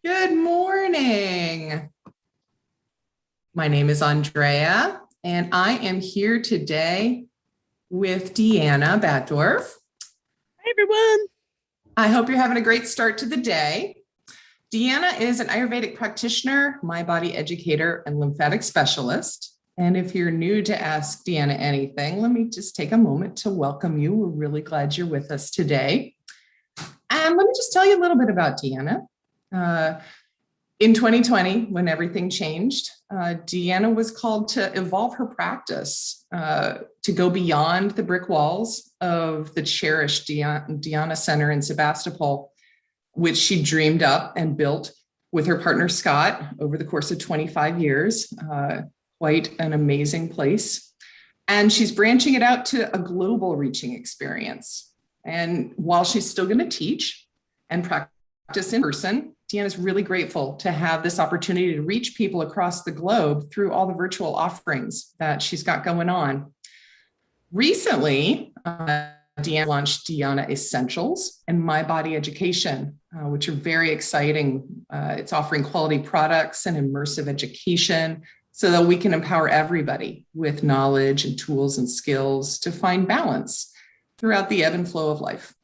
Good morning. My name is Andrea, and I am here today with DeAnna Batdorf. Hi, everyone. I hope you're having a great start to the day. DeAnna is an Ayurvedic practitioner, mind body educator, and lymphatic specialist. And if you're new to Ask DeAnna Anything, let me just take a moment to welcome you. We're really glad you're with us today. And let me just tell you a little bit about DeAnna. In 2020, when everything changed, DeAnna was called to evolve her practice, to go beyond the brick walls of the cherished DeAnna Center in Sebastopol, which she dreamed up and built with her partner, Scott, over the course of 25 years. Quite an amazing place. And she's branching it out to a global reaching experience. And while she's still going to teach and practice in person, DeAnna is really grateful to have this opportunity to reach people across the globe through all the virtual offerings that she's got going on. Recently, DeAnna launched DeAnna Essentials and My Body Education, which are very exciting. It's offering quality products and immersive education so that we can empower everybody with knowledge and tools and skills to find balance throughout the ebb and flow of life.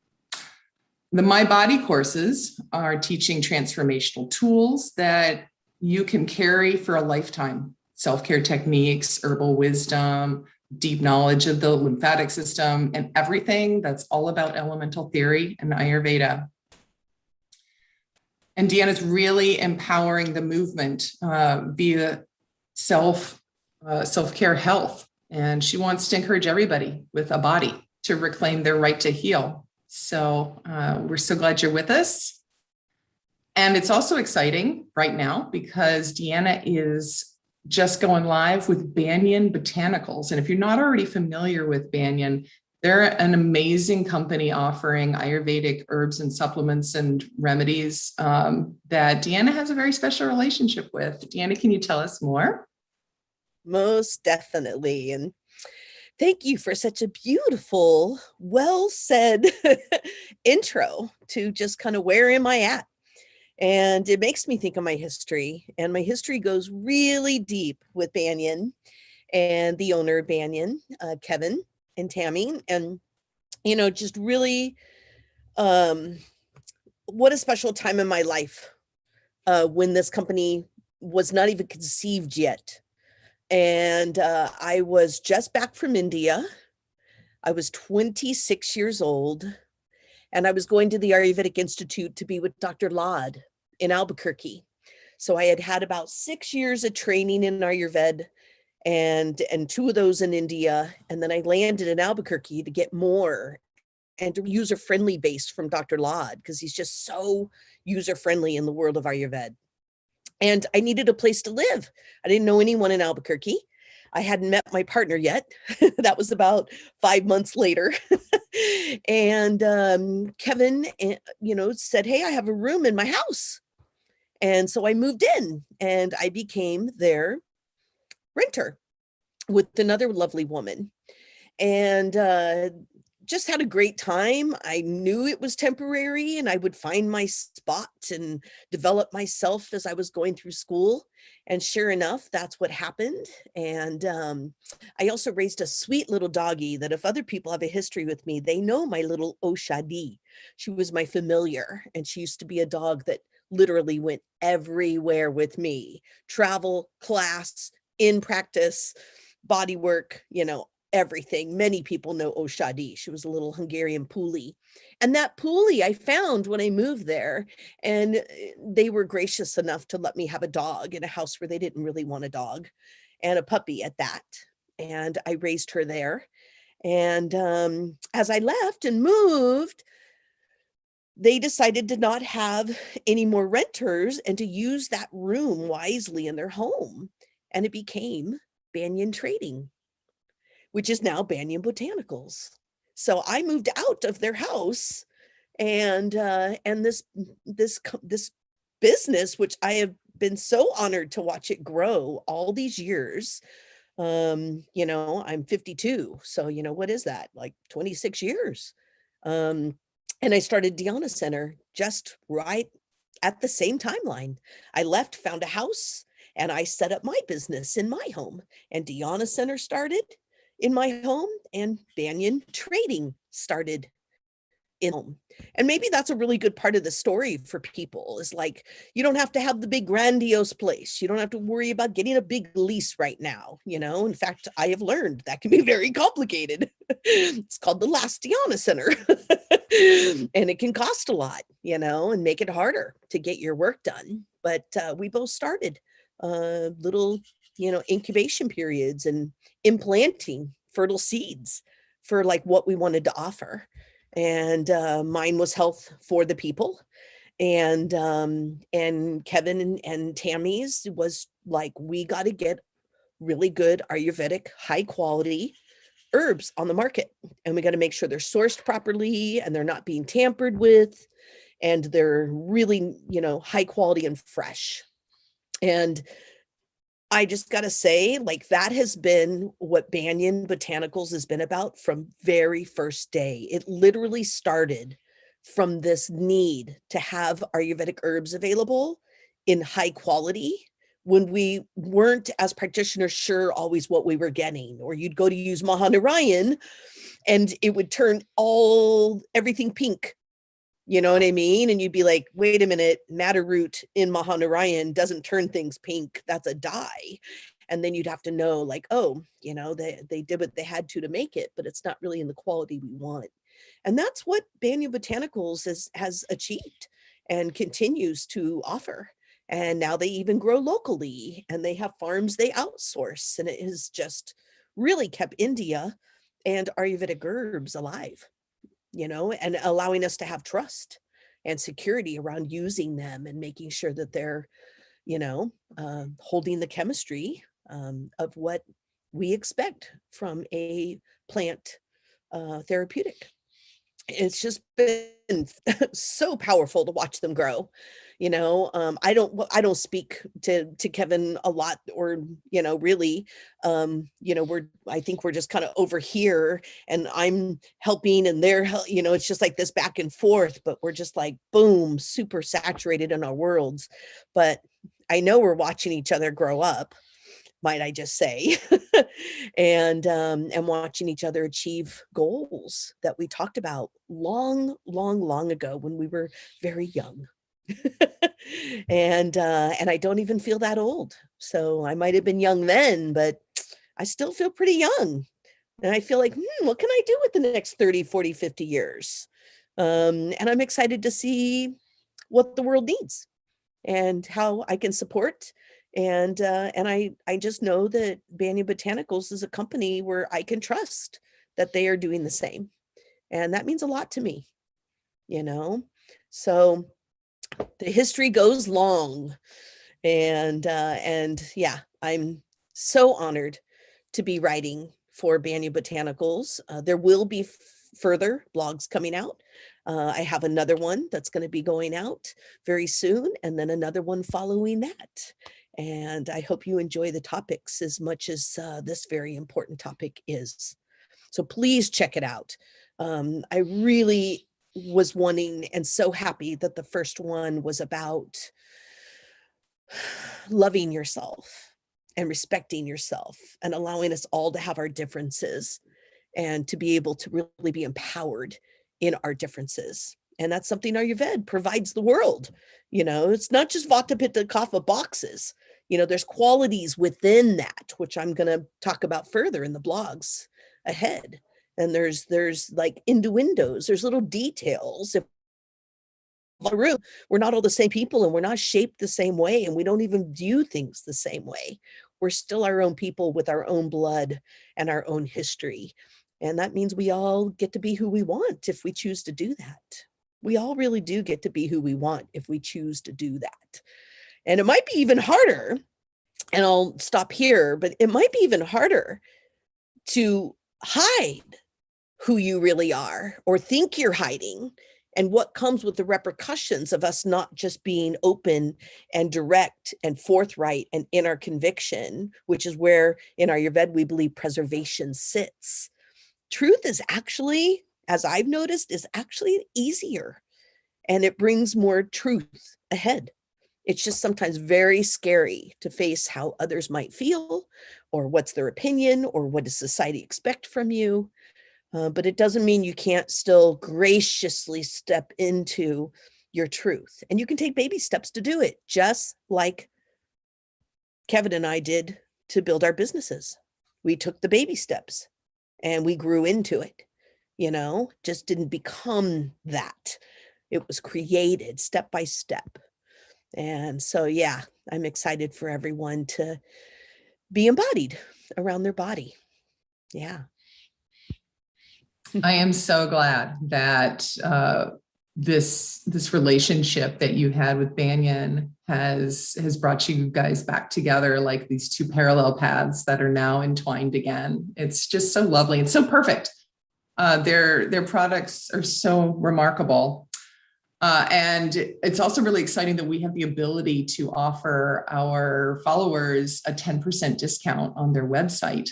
The My Body courses are teaching transformational tools that you can carry for a lifetime. Self-care techniques, herbal wisdom, deep knowledge of the lymphatic system, and everything that's all about elemental theory and Ayurveda. And DeAnna's really empowering the movement via self-care health. And she wants to encourage everybody with a body to reclaim their right to heal. So we're so glad you're with us. And it's also exciting right now because DeAnna is just going live with Banyan Botanicals. And if you're not already familiar with Banyan, they're an amazing company offering Ayurvedic herbs and supplements and remedies that DeAnna has a very special relationship with. DeAnna, can you tell us more? Most definitely. And thank you for such a beautiful, well-said intro to just kind of where am I at? And it makes me think of my history. And my history goes really deep with Banyan and the owner of Banyan, Kevin and Tammy. And, just really what a special time in my life when this company was not even conceived yet. And I was just back from India. I was 26 years old, and I was going to the Ayurvedic Institute to be with Dr. Lad in Albuquerque. So I had had about 6 years of training in Ayurveda and 2 of those in India. And then I landed in Albuquerque to get more and user-friendly based from Dr. Lad, because he's just so user-friendly in the world of Ayurveda. And I needed a place to live. I didn't know anyone in Albuquerque. I hadn't met my partner yet. That was about 5 months later. And Kevin, said, hey, I have a room in my house. And so I moved in and I became their renter with another lovely woman. And just had a great time. I knew it was temporary and I would find my spot and develop myself as I was going through school. And sure enough, that's what happened. And I also raised a sweet little doggie that if other people have a history with me, they know my little Oshadi. She was my familiar, and she used to be a dog that literally went everywhere with me. Travel, class, in practice, body work, everything. Many people know Oshadi. She was a little Hungarian Puli. And that Puli I found when I moved there, and they were gracious enough to let me have a dog in a house where they didn't really want a dog, and a puppy at that. And I raised her there. And as I left and moved, they decided to not have any more renters and to use that room wisely in their home. And it became Banyan Trading, which is now Banyan Botanicals. So I moved out of their house, and this business, which I have been so honored to watch it grow all these years. I'm 52, so what is that, like 26 years? And I started DeAnna Center just right at the same timeline. I left, found a house, and I set up my business in my home. And DeAnna Center started in my home, and Banyan Trading started in home. And maybe that's a really good part of the story for people, is like, you don't have to have the big grandiose place. You don't have to worry about getting a big lease right now. In fact, I have learned that can be very complicated. It's called the Last DeAnna Center. And it can cost a lot, and make it harder to get your work done. But we both started little, incubation periods and implanting fertile seeds for like what we wanted to offer. And mine was health for the people, and Kevin and Tammy's was like, we got to get really good Ayurvedic high quality herbs on the market, and we got to make sure they're sourced properly and they're not being tampered with, and they're really, high quality and fresh. And I just got to say, like, that has been what Banyan Botanicals has been about from very first day. It literally started from this need to have Ayurvedic herbs available in high quality when we weren't, as practitioners, sure always what we were getting. Or you'd go to use Mahanarayan and it would turn everything pink. You know what I mean? And you'd be like, wait a minute, madder root in Mahanarayan doesn't turn things pink. That's a dye. And then you'd have to know, like, oh, they did what they had to make it, but it's not really in the quality we want. And that's what Banyan Botanicals has achieved and continues to offer. And now they even grow locally, and they have farms they outsource. And it has just really kept India and Ayurvedic herbs alive, and allowing us to have trust and security around using them and making sure that they're, holding the chemistry of what we expect from a plant therapeutic. It's just been so powerful to watch them grow. I don't speak to Kevin a lot, or, really, I think we're just kind of over here, and I'm helping and they're, it's just like this back and forth, but we're just like, boom, super saturated in our worlds. But I know we're watching each other grow up, might I just say, and watching each other achieve goals that we talked about long ago when we were very young. And I don't even feel that old. So I might have been young then, but I still feel pretty young. And I feel like, what can I do with the next 30, 40, 50 years? And I'm excited to see what the world needs and how I can support. And I just know that Banyan Botanicals is a company where I can trust that they are doing the same. And that means a lot to me, So the history goes long, and yeah, I'm so honored to be writing for Banyan Botanicals. There will be further blogs coming out. I have another one that's going to be going out very soon, and then another one following that. And I hope you enjoy the topics as much as this very important topic is. So please check it out. I really was wanting and so happy that the first one was about loving yourself and respecting yourself and allowing us all to have our differences and to be able to really be empowered in our differences. And that's something Ayurveda provides the world. It's not just Vata, Pitta, Kapha boxes. There's qualities within that, which I'm going to talk about further in the blogs ahead. And there's like innuendos, there's little details. If we're not all the same people, and we're not shaped the same way, and we don't even view things the same way. We're still our own people with our own blood and our own history. And that means we all get to be who we want if we choose to do that. We all really do get to be who we want if we choose to do that. And it might be even harder, and I'll stop here, but it might be even harder to hide who you really are or think you're hiding, and what comes with the repercussions of us not just being open and direct and forthright and in our conviction, which is where in Ayurveda we believe preservation sits. Truth is actually, as I've noticed, is actually easier and it brings more truth ahead. It's just sometimes very scary to face how others might feel, or what's their opinion, or what does society expect from you. But it doesn't mean you can't still graciously step into your truth. And you can take baby steps to do it, just like Kevin and I did to build our businesses. We took the baby steps and we grew into it, just didn't become that. It was created step by step. And so, yeah, I'm excited for everyone to be embodied around their body. Yeah. I am so glad that this relationship that you had with Banyan has brought you guys back together, like these two parallel paths that are now entwined again. It's just so lovely. It's so perfect. Their products are so remarkable. And it's also really exciting that we have the ability to offer our followers a 10% discount on their website.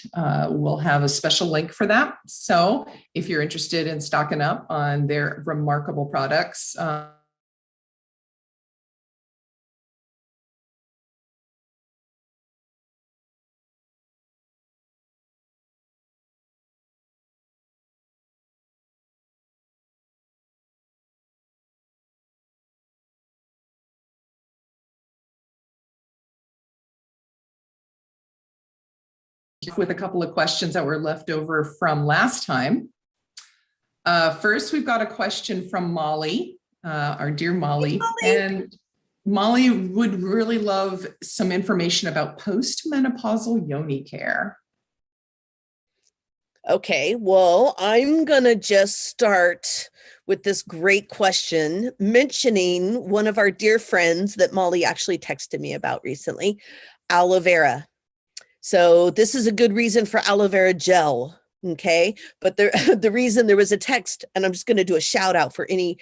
We'll have a special link for that. So if you're interested in stocking up on their remarkable products, with a couple of questions that were left over from last time. First, we've got a question from Molly, our dear Molly. Hey, Molly. And Molly would really love some information about postmenopausal Yoni Care. Okay, well, I'm going to just start with this great question, mentioning one of our dear friends that Molly actually texted me about recently, aloe vera. So this is a good reason for aloe vera gel, okay? But the reason there was a text, and I'm just going to do a shout out for any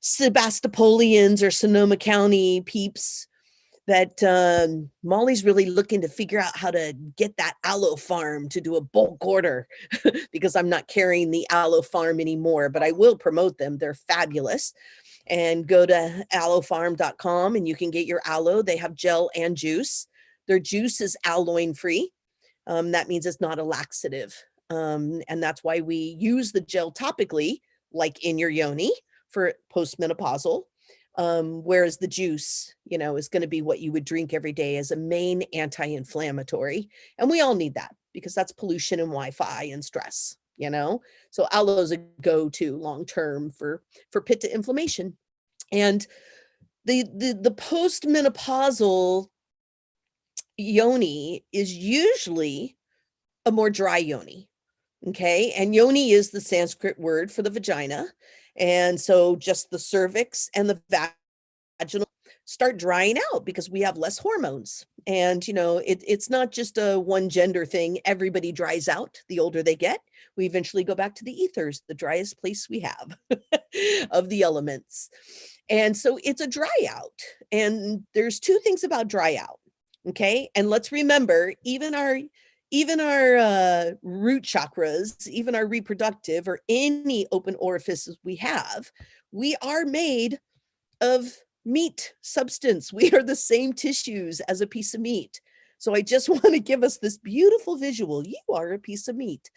Sebastopolians or Sonoma County peeps, that Molly's really looking to figure out how to get that aloe farm to do a bulk order because I'm not carrying the aloe farm anymore, but I will promote them. They're fabulous. And go to aloefarm.com and you can get your aloe. They have gel and juice. Their juice is aloin free. That means it's not a laxative. And that's why we use the gel topically, like in your yoni for postmenopausal. Whereas the juice, is going to be what you would drink every day as a main anti-inflammatory. And we all need that because that's pollution and Wi-Fi and stress, So aloe is a go-to long-term for pitta inflammation. And the postmenopausal yoni is usually a more dry yoni. Okay. And yoni is the Sanskrit word for the vagina. And so just the cervix and the vaginal start drying out because we have less hormones. And, it's not just a one gender thing. Everybody dries out the older they get. We eventually go back to the ethers, the driest place we have of the elements. And so it's a dry out. And there's two things about dry out. Okay. And let's remember, even our root chakras, even our reproductive or any open orifices we have, we are made of meat substance. We are the same tissues as a piece of meat. So I just want to give us this beautiful visual. You are a piece of meat.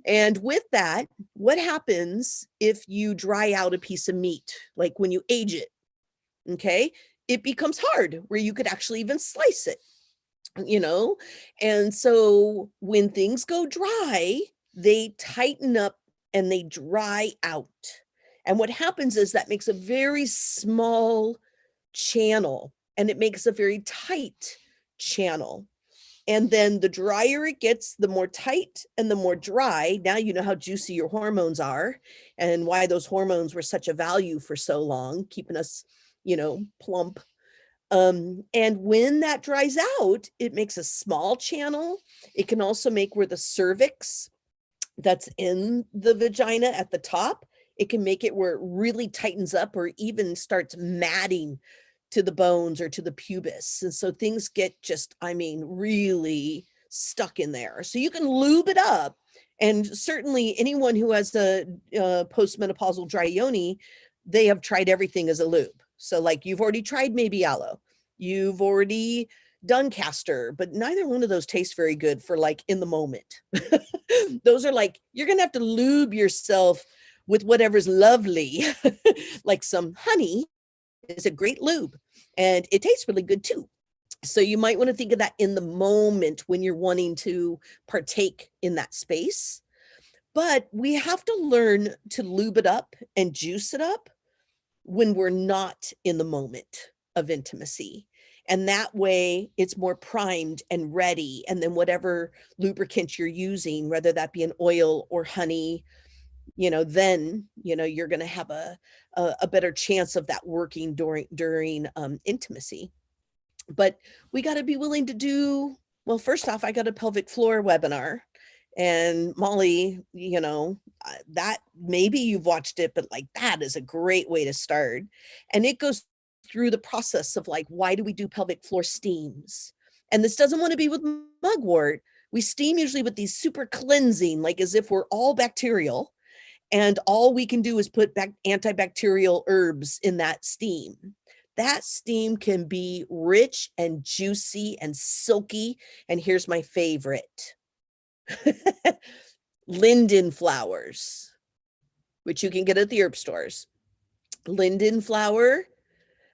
And with that, what happens if you dry out a piece of meat, like when you age it? Okay. It becomes hard where you could actually even slice it, and so when things go dry, they tighten up and they dry out. And what happens is that makes a very small channel and it makes a very tight channel. And then the drier it gets, the more tight and the more dry. Now you know how juicy your hormones are and why those hormones were such a value for so long, keeping us, plump. And when that dries out, it makes a small channel. It can also make where the cervix that's in the vagina at the top, it can make it where it really tightens up or even starts matting to the bones or to the pubis. And so things get just, really stuck in there. So you can lube it up. And certainly anyone who has a postmenopausal dry yoni, they have tried everything as a lube. So like you've already tried maybe aloe, you've already done castor, but neither one of those tastes very good for like in the moment. Those are like, you're going to have to lube yourself with whatever's lovely, like some honey is a great lube and it tastes really good too. So you might want to think of that in the moment when you're wanting to partake in that space. But we have to learn to lube it up and juice it up when we're not in the moment of intimacy. And that way it's more primed and ready. And then whatever lubricant you're using, whether that be an oil or honey, then, you're going to have a better chance of that working during intimacy. But we got to be willing to do, well, first off, I got a pelvic floor webinar. And Molly, that maybe you've watched it, but like that is a great way to start. And it goes through the process of like, why do we do pelvic floor steams? And this doesn't want to be with mugwort. We steam usually with these super cleansing, like as if we're all bacterial. And all we can do is put back antibacterial herbs in that steam. That steam can be rich and juicy and silky. And here's my favorite. Linden flowers, which you can get at the herb stores. Linden flower.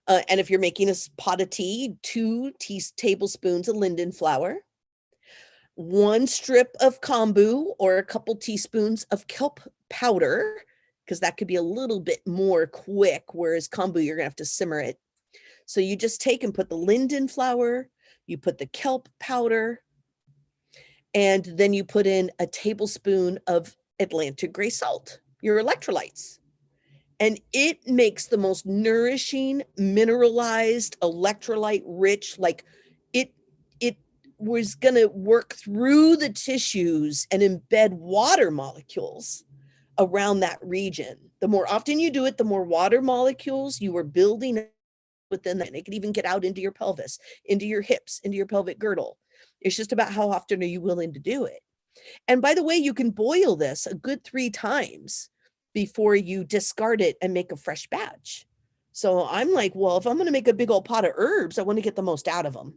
And if you're making a pot of tea, 2 tablespoons of linden flower, 1 strip of kombu or a couple teaspoons of kelp powder, because that could be a little bit more quick, whereas kombu, you're gonna have to simmer it. So you just take and put the linden flower, you put the kelp powder, and then you put in a tablespoon of Atlantic gray salt, your electrolytes. And it makes the most nourishing, mineralized, electrolyte rich, like it was going to work through the tissues and embed water molecules around that region. The more often you do it, the more water molecules you are building within that. And it can even get out into your pelvis, into your hips, into your pelvic girdle. It's just about how often are you willing to do it. And by the way, you can boil this a good 3 times before you discard it and make a fresh batch. So I'm like, well, if I'm going to make a big old pot of herbs, I want to get the most out of them.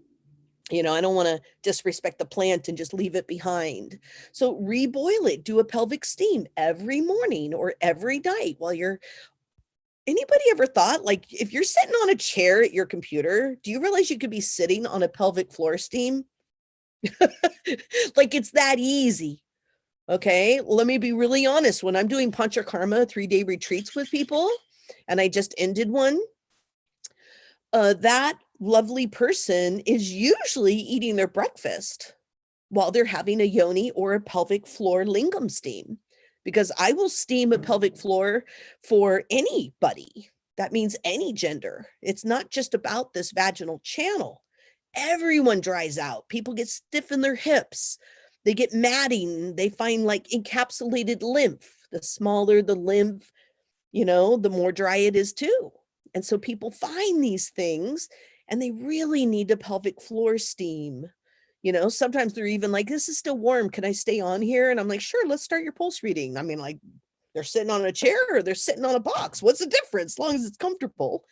I don't want to disrespect the plant and just leave it behind. So reboil it, do a pelvic steam every morning or every night while you're, anybody ever thought, like, if you're sitting on a chair at your computer, do you realize you could be sitting on a pelvic floor steam? Like, it's that easy. Okay, let me be really honest. When I'm doing Panchakarma 3-day retreats with people, and I just ended one, that lovely person is usually eating their breakfast while they're having a yoni or a pelvic floor lingam steam, because I will steam a pelvic floor for anybody. That means any gender. It's not just about this vaginal channel. Everyone dries out. People get stiff in their hips. They get matting. They find like encapsulated lymph. The smaller the lymph, the more dry it is too. And so people find these things and they really need a pelvic floor steam. Sometimes they're even like, this is still warm. Can I stay on here? And I'm like, sure, let's start your pulse reading. I mean, like, they're sitting on a chair or they're sitting on a box. What's the difference? As long as it's comfortable.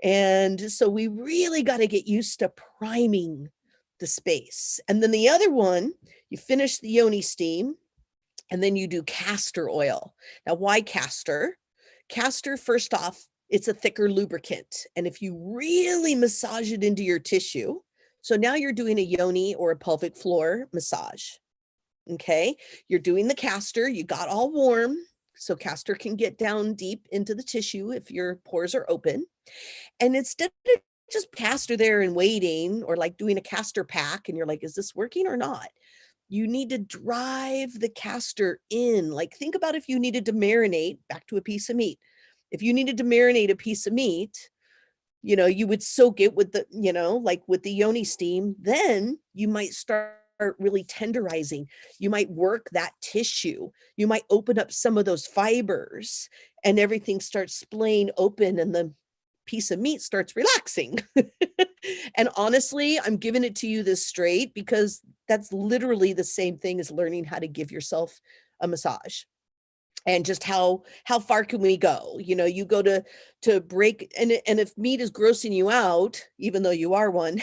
And so we really got to get used to priming the space. And then the other one, you finish the yoni steam and then you do castor oil. Now, why castor? Castor, first off, it's a thicker lubricant. And if you really massage it into your tissue, so now you're doing a yoni or a pelvic floor massage. Okay, you're doing the castor, you got all warm. So castor can get down deep into the tissue if your pores are open. And instead of just castor there and waiting, or like doing a castor pack and you're like, is this working or not? You need to drive the castor in. Like, think about if you needed to marinate, back to a piece of meat. If you needed to marinate a piece of meat, you would soak it with the, like with the yoni steam, then you might start really tenderizing. You might work that tissue. You might open up some of those fibers and everything starts splaying open and the piece of meat starts relaxing. And honestly, I'm giving it to you this straight because that's literally the same thing as learning how to give yourself a massage. and just how far can we go? You know, you go to break, and if meat is grossing you out, even though you are one,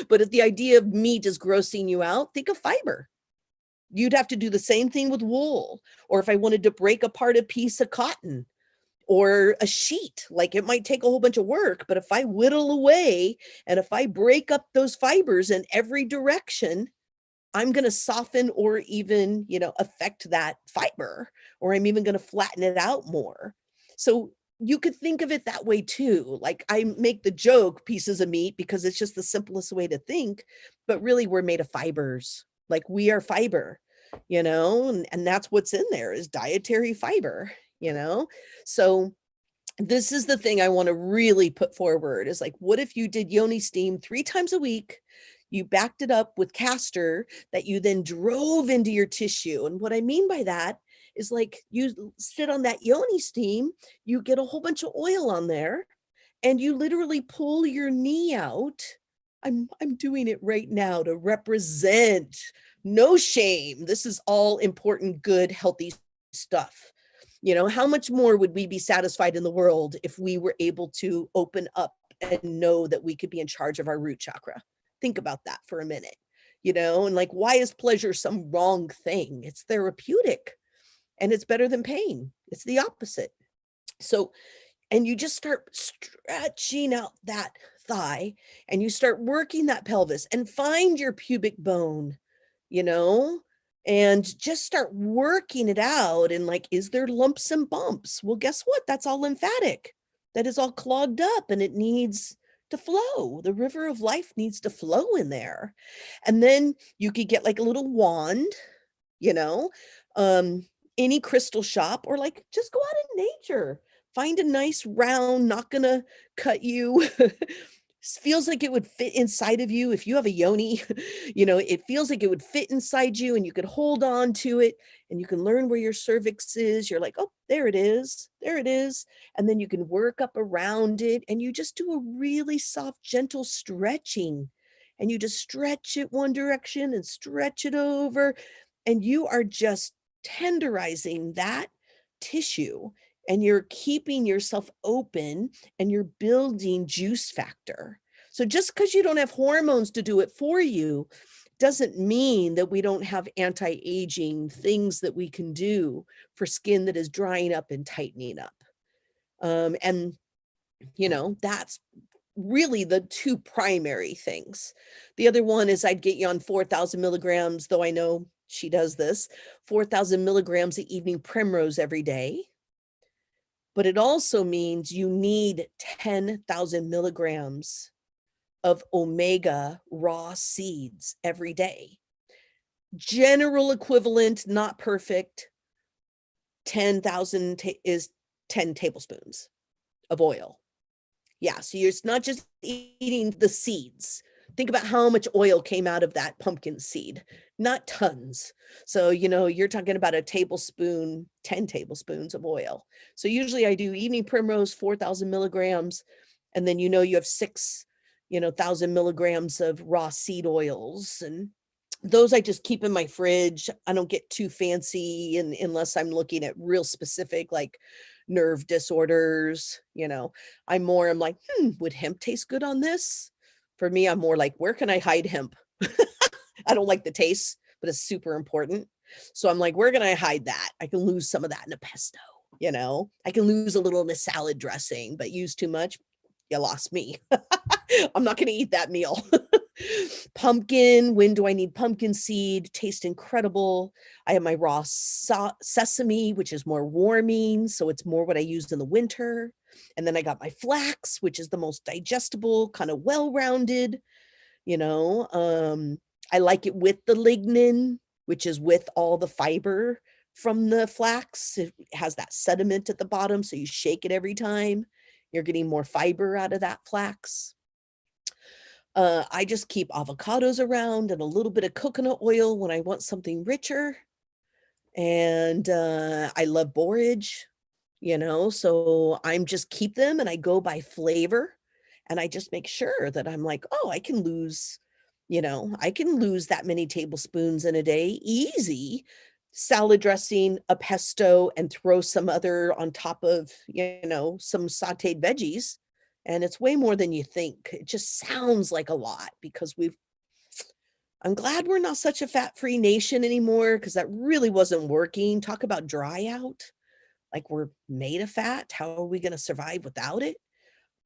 but if the idea of meat is grossing you out, think of fiber. You'd have to do the same thing with wool, or if I wanted to break apart a piece of cotton or a sheet, like it might take a whole bunch of work, but if I whittle away and if I break up those fibers in every direction, I'm going to soften or even, you know, affect that fiber, or I'm even going to flatten it out more. So you could think of it that way too. Like I make the joke pieces of meat because it's just the simplest way to think, but really we're made of fibers. Like we are fiber, you know, and that's what's in there is dietary fiber, you know? So this is the thing I want to really put forward is like, what if you did yoni steam 3 times a week? You backed it up with castor that you then drove into your tissue. And what I mean by that is like you sit on that yoni steam, you get a whole bunch of oil on there and you literally pull your knee out. I'm doing it right now to represent no shame. This is all important, good, healthy stuff. You know, how much more would we be satisfied in the world if we were able to open up and know that we could be in charge of our root chakra? Think about that for a minute, you know, and like, why is pleasure some wrong thing? It's therapeutic and it's better than pain. It's the opposite. So, and you just start stretching out that thigh and you start working that pelvis and find your pubic bone, you know, and just start working it out. And like, is there lumps and bumps? Well, guess what? That's all lymphatic. That is all clogged up and it needs to flow. The river of life needs to flow in there. And then you could get like a little wand, you know, any crystal shop, or like just go out in nature, find a nice round, not gonna cut you. Feels like it would fit inside of you. If you have a yoni, you know, it feels like it would fit inside you and you could hold on to it and you can learn where your cervix is. You're like, oh, there it is. There it is. And then you can work up around it and you just do a really soft, gentle stretching and you just stretch it one direction and stretch it over. And you are just tenderizing that tissue and you're keeping yourself open and you're building juice factor. So just because you don't have hormones to do it for you doesn't mean that we don't have anti-aging things that we can do for skin that is drying up and tightening up. And, you know, that's really the 2 primary things. The other one is I'd get you on 4,000 milligrams, though I know she does this, 4,000 milligrams of Evening Primrose every day. But it also means you need 10,000 milligrams of omega raw seeds every day. General equivalent, not perfect, 10,000 is 10 tablespoons of oil. Yeah, so it's not just eating the seeds. Think about how much oil came out of that pumpkin seed, not tons. So, you know, you're talking about a tablespoon, 10 tablespoons of oil. So usually I do Evening Primrose, 4,000 milligrams. And then, you know, you have 6,000 milligrams of raw seed oils. And those I just keep in my fridge. I don't get too fancy unless I'm looking at real specific, like nerve disorders, you know. I'm like, would hemp taste good on this? For me, I'm more like, where can I hide hemp? I don't like the taste, but it's super important. So I'm like, where can I hide that? I can lose some of that in a pesto, you know? I can lose a little in a salad dressing, but use too much, you lost me. I'm not going to eat that meal. Pumpkin, when do I need pumpkin seed? Tastes incredible. I have my raw sesame, which is more warming. So it's more what I use in the winter. And then I got my flax, which is the most digestible, kind of well-rounded, you know. I like it with the lignan, which is with all the fiber from the flax. It has that sediment at the bottom. So you shake it every time. You're getting more fiber out of that flax. I just keep avocados around and a little bit of coconut oil when I want something richer. And I love borage, you know, so I'm just keep them and I go by flavor and I just make sure that I'm like, oh, I can lose that many tablespoons in a day, easy. salad dressing, a pesto, and throw some other on top of, some sauteed veggies. And it's way more than you think. It just sounds like a lot because I'm glad we're not such a fat-free nation anymore, because that really wasn't working. Talk about dry out. Like, we're made of fat. How are we going to survive without it?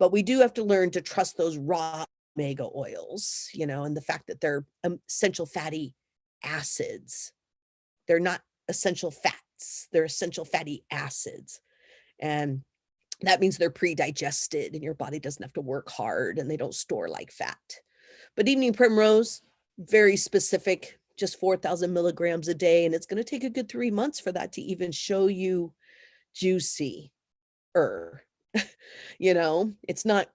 But we do have to learn to trust those raw omega oils, and the fact that they're essential fatty acids. They're not essential fats. They're essential fatty acids. And that means they're pre-digested and your body doesn't have to work hard and they don't store like fat. But Evening Primrose, very specific, just 4,000 milligrams a day. And it's going to take a good 3 months for that to even show you juicy. It's not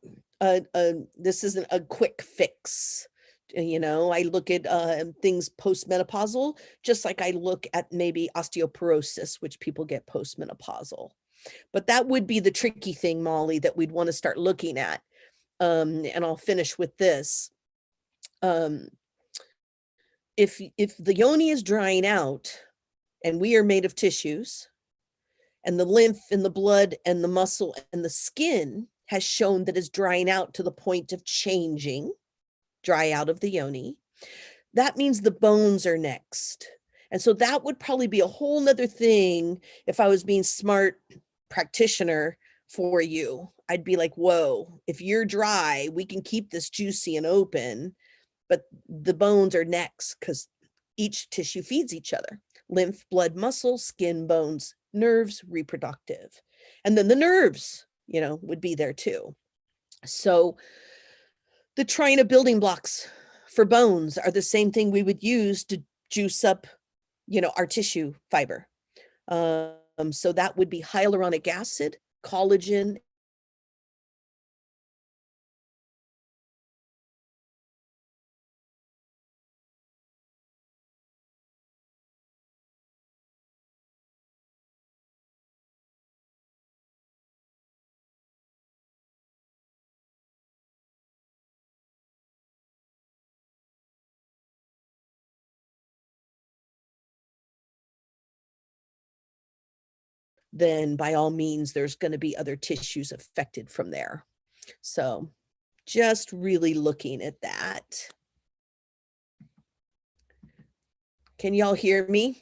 this isn't a quick fix. I look at things postmenopausal, just like I look at maybe osteoporosis, which people get postmenopausal. But that would be the tricky thing, Molly, that we'd want to start looking at. And I'll finish with this. If the yoni is drying out, and we are made of tissues, and the lymph and the blood and the muscle and the skin has shown that is drying out to the point of changing, dry out of the yoni, that means the bones are next. And so that would probably be a whole nother thing. If I was being smart practitioner for you, I'd be like, whoa, if you're dry, we can keep this juicy and open, but the bones are next, because each tissue feeds each other: lymph, blood, muscle, skin, bones, nerves, reproductive. And then the nerves, would be there too. So the Trina building blocks for bones are the same thing we would use to juice up, our tissue fiber. So that would be hyaluronic acid, collagen, then by all means, there's going to be other tissues affected from there. So just really looking at that. Can y'all hear me?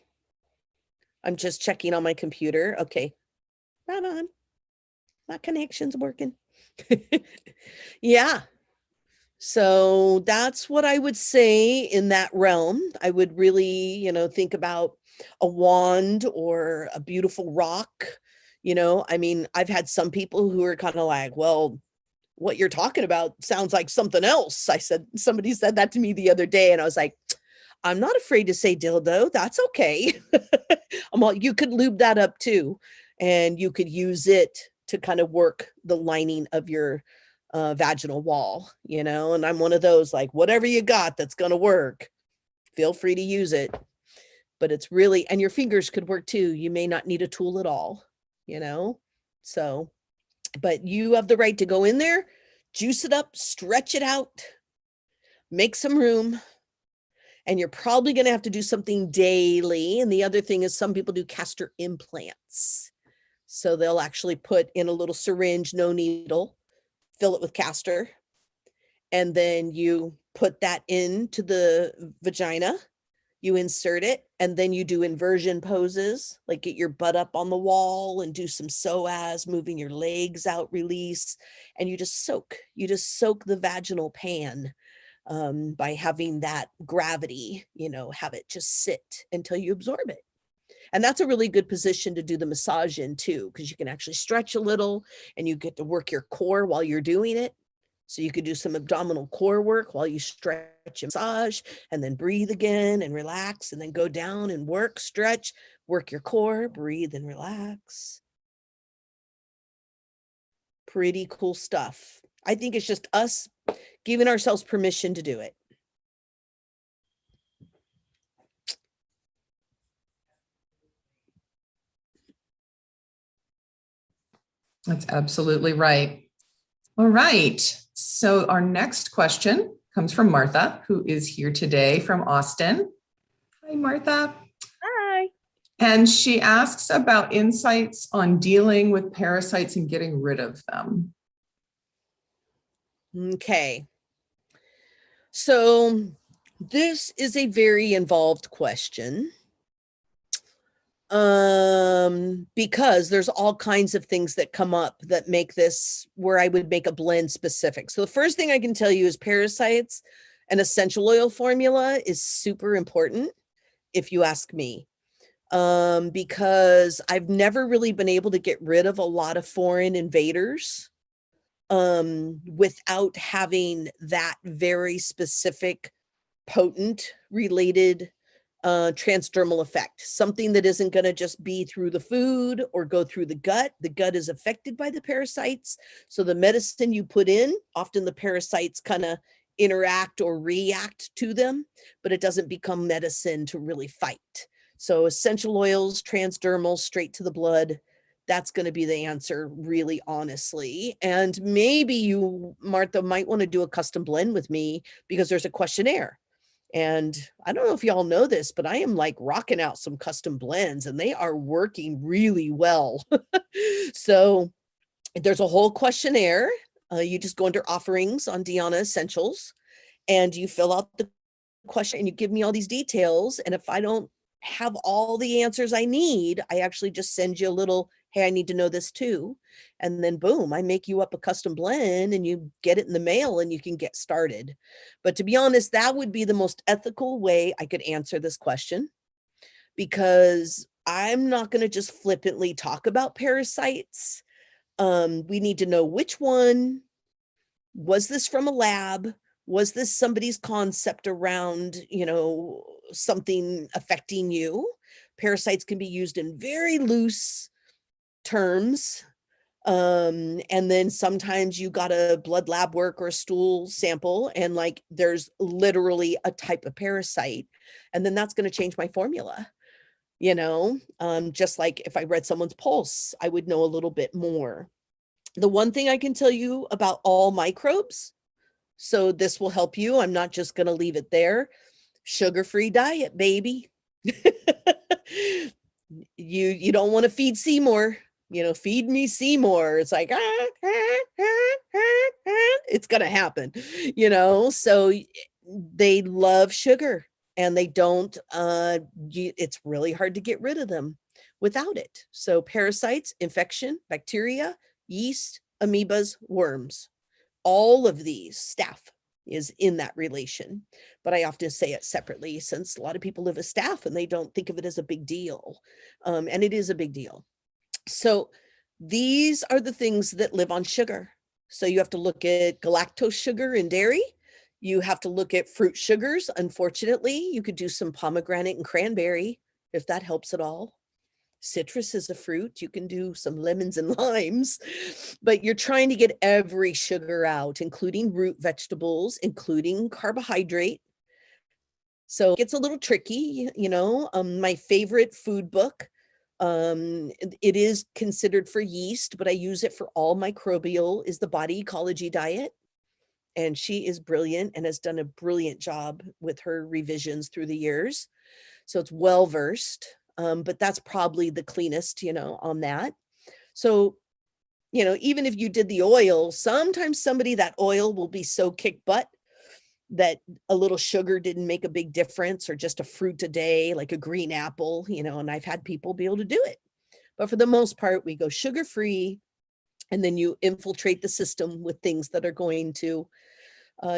I'm just checking on my computer. Okay. Right on. My connection's working. Yeah. So that's what I would say in that realm. I would really, think about a wand or a beautiful rock. I've had some people who are kind of like, well, what you're talking about sounds like something else. Somebody said that to me the other day, and I was like, I'm not afraid to say dildo. That's okay. You could lube that up too, and you could use it to kind of work the lining of your vaginal wall, and I'm one of those, like, whatever you got that's going to work, feel free to use it. But it's really, and your fingers could work too. You may not need a tool at all, so, but you have the right to go in there, juice it up, stretch it out, make some room. And you're probably going to have to do something daily. And the other thing is, some people do castor implants. So they'll actually put in a little syringe, no needle, fill it with castor, and then you put that into the vagina, you insert it, and then you do inversion poses, like get your butt up on the wall and do some psoas, moving your legs out, release, and you just soak the vaginal pan by having that gravity, have it just sit until you absorb it. And that's a really good position to do the massage in too, because you can actually stretch a little and you get to work your core while you're doing it. So you could do some abdominal core work while you stretch and massage, and then breathe again and relax, and then go down and work, stretch, work your core, breathe and relax. Pretty cool stuff. I think it's just us giving ourselves permission to do it. That's absolutely right. All right. So our next question comes from Martha, who is here today from Austin. Hi, Martha. Hi. And she asks about insights on dealing with parasites and getting rid of them. Okay. So this is a very involved question. Because there's all kinds of things that come up that make this where I would make a blend specific. So the first thing I can tell you is parasites and essential oil formula is super important, if you ask me. Because I've never really been able to get rid of a lot of foreign invaders without having that very specific, potent related transdermal effect, something that isn't going to just be through the food or go through the gut. The gut is affected by the parasites. So the medicine you put in, often the parasites kind of interact or react to them, but it doesn't become medicine to really fight. So essential oils, transdermal, straight to the blood, that's going to be the answer, really, honestly. And maybe you, Martha, might want to do a custom blend with me because there's a questionnaire. And I don't know if y'all know this, but I am like rocking out some custom blends and they are working really well. So there's a whole questionnaire. You just go under offerings on DeAnna Essentials and you fill out the question and you give me all these details. And if I don't have all the answers I need, I actually just send you a little, hey, I need to know this too. And then boom, I make you up a custom blend and you get it in the mail and you can get started. But to be honest, that would be the most ethical way I could answer this question, because I'm not going to just flippantly talk about parasites. We need to know which one. Was this from a lab? Was this somebody's concept around, something affecting you? Parasites can be used in very loose terms. And then sometimes you got a blood lab work or a stool sample and like there's literally a type of parasite. And then that's going to change my formula. Just like if I read someone's pulse, I would know a little bit more. The one thing I can tell you about all microbes, so this will help you, I'm not just going to leave it there. Sugar-free diet, baby. You don't want to feed Seymour, feed me Seymour. It's like, it's going to happen, so they love sugar and they don't, it's really hard to get rid of them without it. So parasites, infection, bacteria, yeast, amoebas, worms, all of these, staph is in that relation. But I often say it separately since a lot of people live with staph and they don't think of it as a big deal. And it is a big deal. So these are the things that live on sugar. So you have to look at galactose sugar in dairy. You have to look at fruit sugars. Unfortunately, you could do some pomegranate and cranberry if that helps at all. Citrus is a fruit. You can do some lemons and limes, but you're trying to get every sugar out, including root vegetables, including carbohydrate. So it gets a little tricky, my favorite food book, it is considered for yeast, but I use it for all microbial, is the Body Ecology Diet. And she is brilliant and has done a brilliant job with her revisions through the years. So it's well-versed. But that's probably the cleanest, on that. So, even if you did the oil, sometimes that oil will be so kick butt that a little sugar didn't make a big difference, or just a fruit a day, like a green apple, and I've had people be able to do it. But for the most part, we go sugar-free, and then you infiltrate the system with things that are going to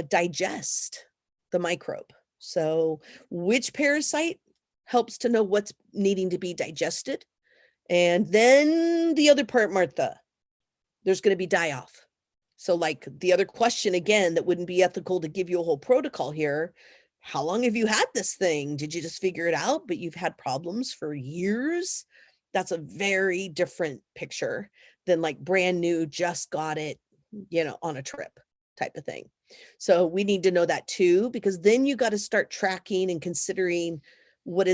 digest the microbe. So which parasite helps to know what's needing to be digested. And then the other part, Martha, there's going to be die-off. So like the other question, again, that wouldn't be ethical to give you a whole protocol here. How long have you had this thing? Did you just figure it out, but you've had problems for years? That's a very different picture than like brand new, just got it, on a trip type of thing. So we need to know that too, because then you got to start tracking and considering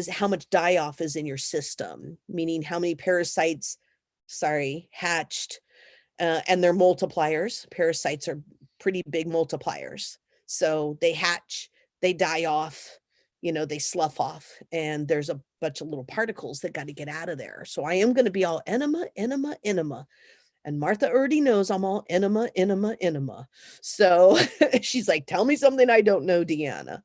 how much die-off is in your system, meaning how many parasites, hatched, and they're multipliers. Parasites are pretty big multipliers. So they hatch, they die off, they slough off, and there's a bunch of little particles that got to get out of there. So I am going to be all enema, enema, enema. And Martha already knows I'm all enema, enema, enema. So she's like, tell me something I don't know, DeAnna.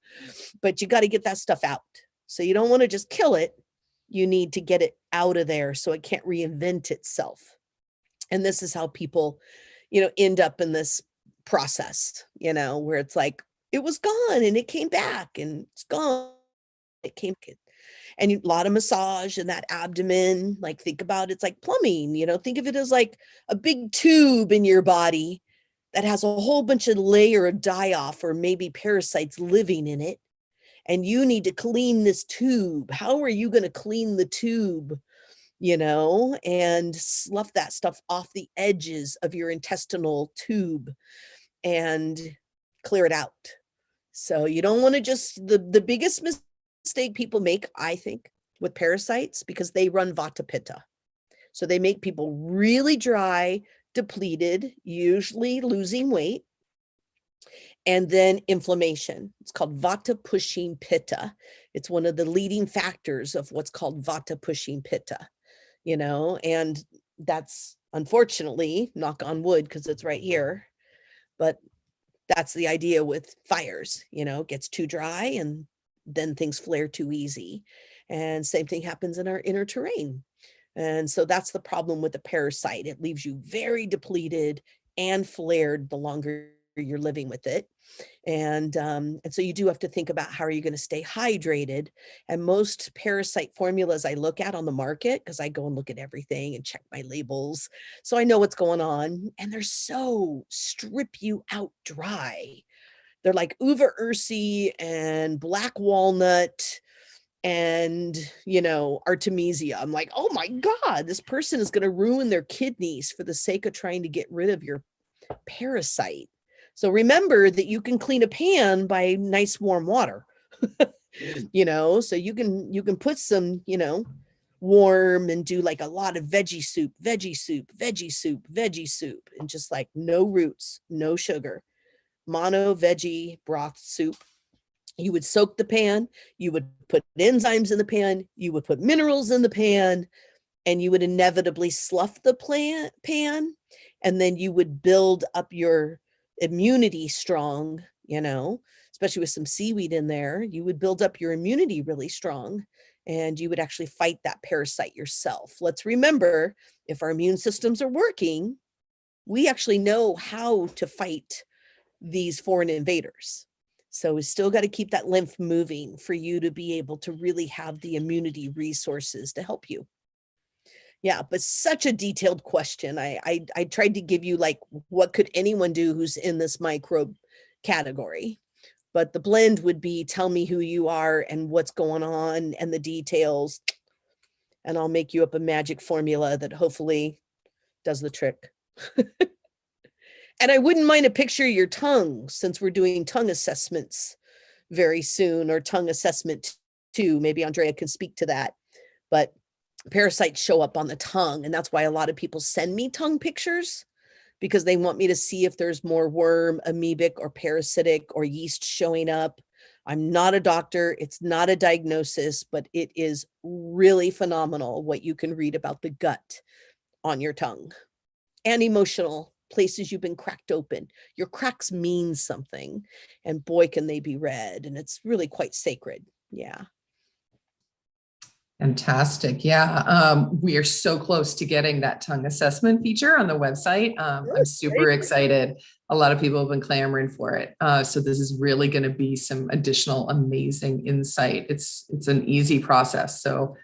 But you got to get that stuff out. So you don't want to just kill it. You need to get it out of there so it can't reinvent itself. And this is how people, end up in this process, where it's like, it was gone and it came back, and it's gone. It came back. And a lot of massage in that abdomen. Like, think about it's like plumbing, think of it as like a big tube in your body that has a whole bunch of layer of die-off or maybe parasites living in it. And you need to clean this tube. How are you going to clean the tube, and slough that stuff off the edges of your intestinal tube and clear it out? So you don't want to just, the biggest mistake people make, I think, with parasites, because they run vata pitta. So they make people really dry, depleted, usually losing weight, and then inflammation. It's called vata pushing pitta. It's one of the leading factors of what's called vata pushing pitta, and that's, unfortunately, knock on wood, because it's right here, but that's the idea with fires, it gets too dry and then things flare too easy. And same thing happens in our inner terrain. And so that's the problem with the parasite. It leaves you very depleted and flared the longer you're living with it. And so you do have to think about, how are you going to stay hydrated? And most parasite formulas I look at on the market, because I go and look at everything and check my labels, so I know what's going on, and they're so strip you out dry. They're like uva ursi and black walnut and, artemisia. I'm like, oh my God, this person is going to ruin their kidneys for the sake of trying to get rid of your parasite. So remember that you can clean a pan by nice warm water, so you can put some, warm, and do like a lot of veggie soup, and just like no roots, no sugar, mono veggie broth soup. You would soak the pan, you would put enzymes in the pan, you would put minerals in the pan, and you would inevitably slough the pan, and then you would build up your immunity strong, especially with some seaweed in there. You would build up your immunity really strong, and you would actually fight that parasite yourself. Let's remember, if our immune systems are working, we actually know how to fight these foreign invaders. So we still got to keep that lymph moving for you to be able to really have the immunity resources to help you. Yeah, but such a detailed question. I tried to give you like, what could anyone do who's in this microbe category? But the blend would be, tell me who you are and what's going on and the details, and I'll make you up a magic formula that hopefully does the trick. And I wouldn't mind a picture of your tongue, since we're doing tongue assessments very soon, or tongue assessment too. Maybe Andrea can speak to that. But parasites show up on the tongue, and that's why a lot of people send me tongue pictures, because they want me to see if there's more worm, amoebic, or parasitic, or yeast showing up. I'm not a doctor. It's not a diagnosis, but it is really phenomenal what you can read about the gut on your tongue, and emotional places you've been cracked open. Your cracks mean something, and boy, can they be read. And it's really quite sacred. Yeah. Fantastic. Yeah. We are so close to getting that tongue assessment feature on the website. I'm super excited. A lot of people have been clamoring for it. So this is really going to be some additional amazing insight. It's an easy process. So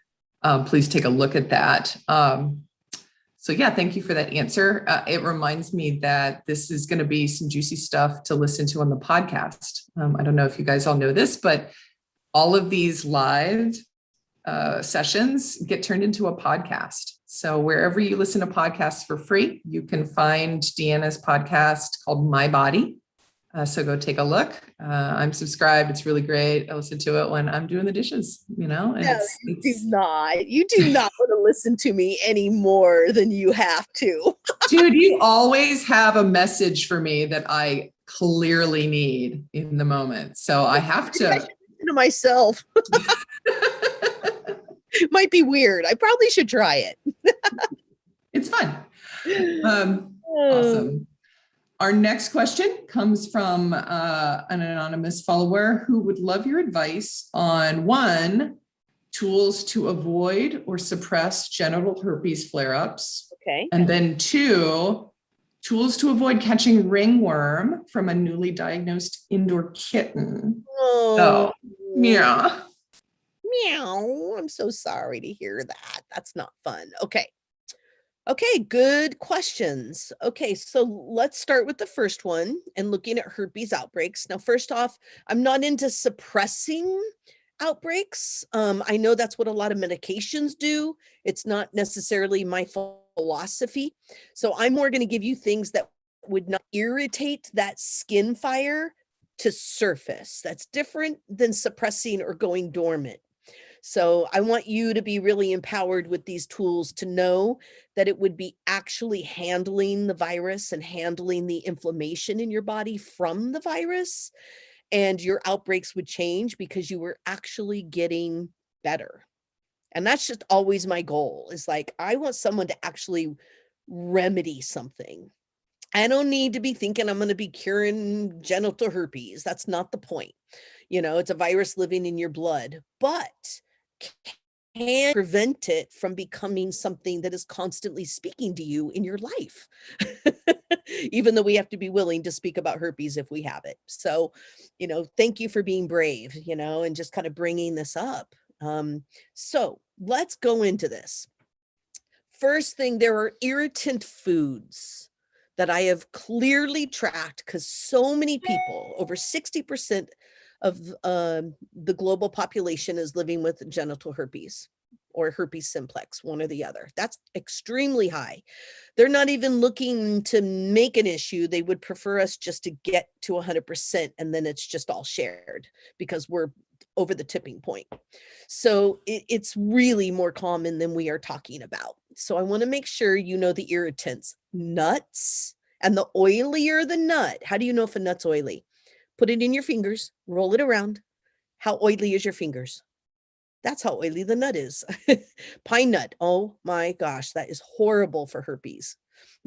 please take a look at that. So yeah, thank you for that answer. It reminds me that this is going to be some juicy stuff to listen to on the podcast. I don't know if you guys all know this, but all of these live sessions get turned into a podcast. So wherever you listen to podcasts for free, you can find DeAnna's podcast called My Body. So go take a look. I'm subscribed. It's really great. I listen to it when I'm doing the dishes, and no, you do not want to listen to me any more than you have to. Dude, you always have a message for me that I clearly need in the moment. So I have to. to myself. Might be weird. I probably should try it. It's fun. Awesome. Our next question comes from an anonymous follower who would love your advice on 1, tools to avoid or suppress genital herpes flare-ups. Okay. And then 2, tools to avoid catching ringworm from a newly diagnosed indoor kitten. Oh, Yeah. meow. I'm so sorry to hear that. That's not fun. Okay. Okay, good questions. Okay, so let's start with the first one and looking at herpes outbreaks. Now, first off, I'm not into suppressing outbreaks. I know that's what a lot of medications do. It's not necessarily my philosophy. So I'm more going to give you things that would not irritate that skin fire to surface. That's different than suppressing or going dormant. So I want you to be really empowered with these tools to know that it would be actually handling the virus and handling the inflammation in your body from the virus. And your outbreaks would change because you were actually getting better. And that's just always my goal, is like, I want someone to actually remedy something. I don't need to be thinking I'm going to be curing genital herpes. That's not the point. You know, it's a virus living in your blood, but can prevent it from becoming something that is constantly speaking to you in your life. Even though we have to be willing to speak about herpes if we have it. So, you know, thank you for being brave, you know, and just kind of bringing this up. So let's go into this. First thing, there are irritant foods that I have clearly tracked because so many people, over 60% of the global population is living with genital herpes or herpes simplex, one or the other. That's extremely high. They're not even looking to make an issue. They would prefer us just to get to 100% and then it's just all shared because we're over the tipping point. So it's really more common than we are talking about. So I want to make sure you know the irritants. Nuts, and the oilier the nut. How do you know if a nut's oily? Put it in your fingers, roll it around. How oily is your fingers? That's how oily the nut is. Pine nut, oh my gosh, that is horrible for herpes.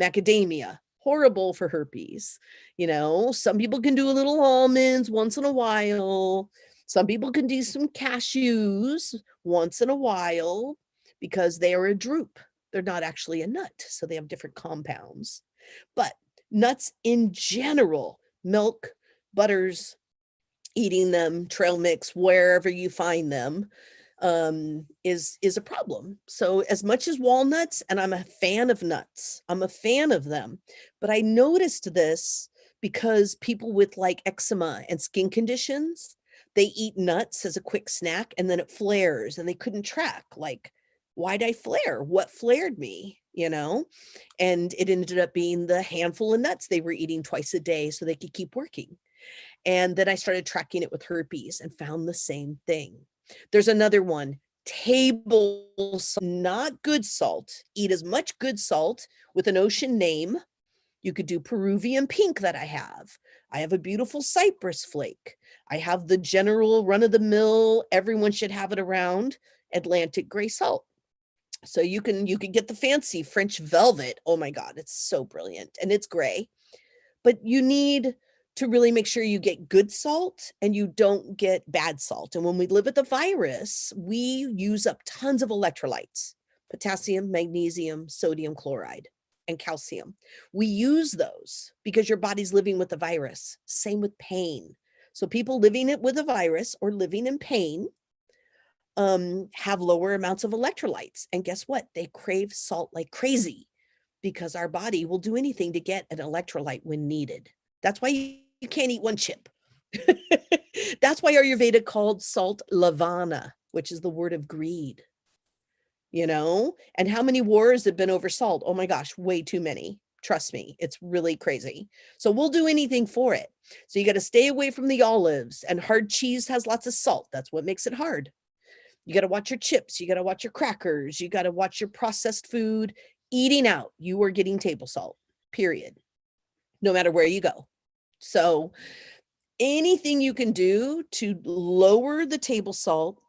Macadamia, horrible for herpes. You know, some people can do a little almonds once in a while. Some people can do some cashews once in a while because they are a drupe. They're not actually a nut, so they have different compounds. But nuts in general, milk, butters, eating them, trail mix, wherever you find them, is a problem. So as much as walnuts, and I'm a fan of nuts, I'm a fan of them, but I noticed this because people with like eczema and skin conditions, they eat nuts as a quick snack and then it flares and they couldn't track, like, why'd I flare? What flared me? You know, and it ended up being the handful of nuts they were eating twice a day so they could keep working. And then I started tracking it with herpes and found the same thing. There's another one, table salt, not good salt. Eat as much good salt with an ocean name. You could do Peruvian pink that I have. I have a beautiful cypress flake. I have the general run-of-the-mill, everyone should have it around, Atlantic gray salt. So you can get the fancy French velvet. Oh my God, it's so brilliant. And it's gray, but you need to really make sure you get good salt and you don't get bad salt. And when we live with the virus, we use up tons of electrolytes, potassium, magnesium, sodium chloride, and calcium. We use those because your body's living with the virus. Same with pain. So people living it with a virus or living in pain have lower amounts of electrolytes. And guess what? They crave salt like crazy because our body will do anything to get an electrolyte when needed. That's why you can't eat one chip. That's why Ayurveda called salt lavana, which is the word of greed. You know, and how many wars have been over salt? Oh my gosh, way too many. Trust me, it's really crazy. So we'll do anything for it. So you got to stay away from the olives, and hard cheese has lots of salt. That's what makes it hard. You got to watch your chips. You got to watch your crackers. You got to watch your processed food. Eating out, you are getting table salt, period. No matter where you go. So anything you can do to lower the table salt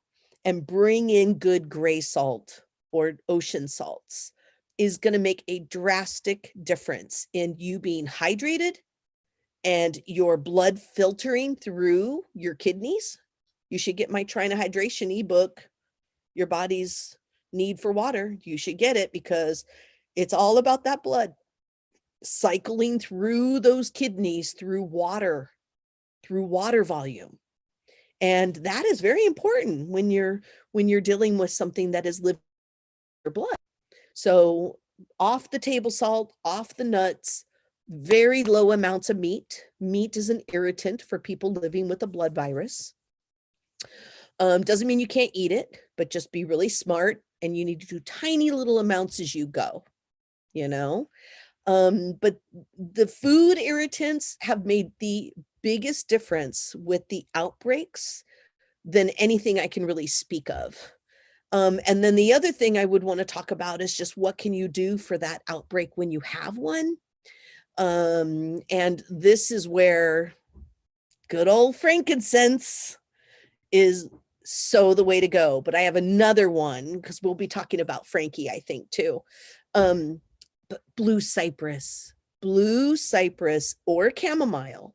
and bring in good gray salt or ocean salts is going to make a drastic difference in you being hydrated and your blood filtering through your kidneys. You should get my Trying to Hydration ebook, Your Body's Need for Water. You should get it because it's all about that blood cycling through those kidneys through water volume. And that is very important when you're dealing with something that is living in your blood. So off the table salt, off the nuts, very low amounts of meat. Meat is an irritant for people living with a blood virus. Doesn't mean you can't eat it, but just be really smart, and you need to do tiny little amounts as you go, you know? But the food irritants have made the biggest difference with the outbreaks than anything I can really speak of. And then the other thing I would want to talk about is just what can you do for that outbreak when you have one? And this is where good old frankincense is so the way to go. But I have another one because we'll be talking about Frankie, I think, too. But blue cypress or chamomile,